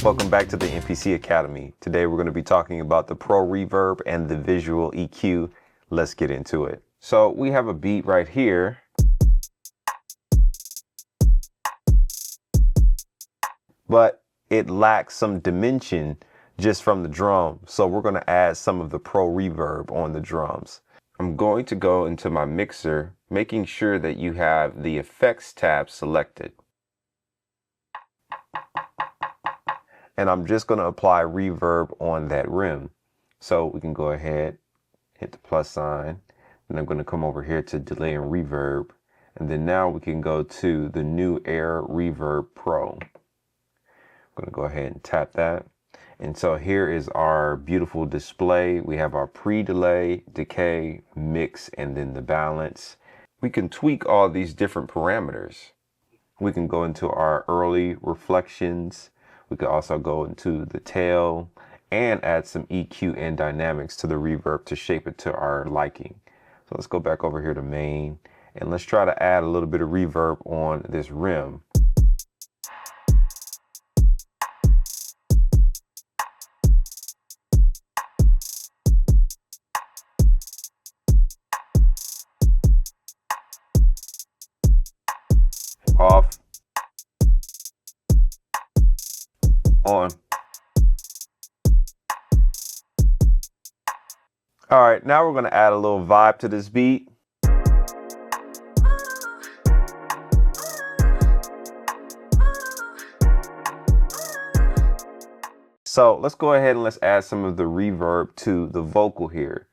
Welcome back to the MPC Academy. Today we're going to be talking about the Pro Reverb and the Visual EQ. Let's get into it. So we have a beat right here. But it lacks some dimension just from the drum. So we're going to add some of the Pro Reverb on the drums. I'm going to go into my mixer, making sure that you have the effects tab selected. And I'm just going to apply reverb on that rim. So we can go ahead, hit the plus sign, and I'm going to come over here to delay and reverb. And then now we can go to the new Air Reverb Pro. I'm going to go ahead and tap that. And so here is our beautiful display. We have our pre-delay, decay, mix, and then the balance. We can tweak all these different parameters. We can go into our early reflections. We could also go into the tail and add some EQ and dynamics to the reverb to shape it to our liking. So let's go back over here to main and let's try to add a little bit of reverb on this rim. Off, on. All right, now we're going to add a little vibe to this beat. So let's go ahead and let's add some of the reverb to the vocal here.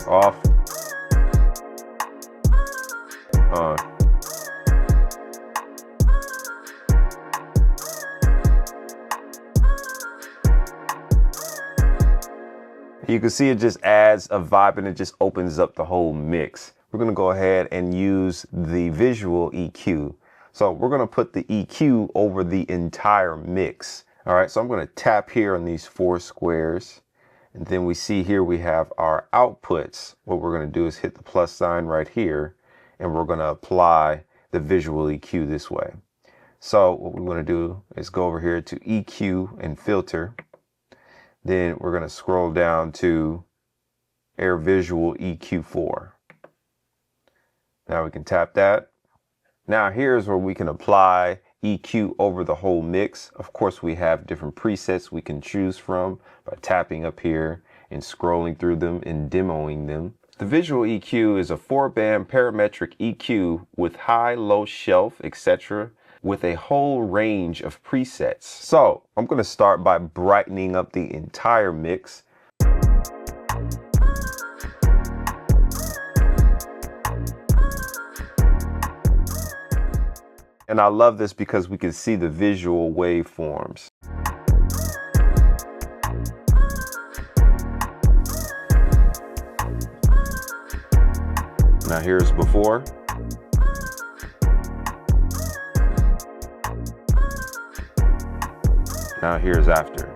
Off, on. You can see it just adds a vibe and it just opens up the whole mix. We're going to go ahead and use the visual EQ. So we're going to put the EQ over the entire mix. All right, so I'm going to tap here on these 4 squares. And then we see here we have our outputs. What we're going to do is hit the plus sign right here, and we're going to apply the visual EQ this way. So what we're going to do is go over here to EQ and filter. Then we're going to scroll down to Air Visual EQ4. Now we can tap that. Now here's where we can apply EQ over the whole mix. Of course, we have different presets we can choose from by tapping up here and scrolling through them and demoing them. The visual EQ is a 4-band parametric EQ with high, low shelf, etc. with a whole range of presets. So I'm going to start by brightening up the entire mix. And I love this because we can see the visual waveforms. Now here's before. Now here's after.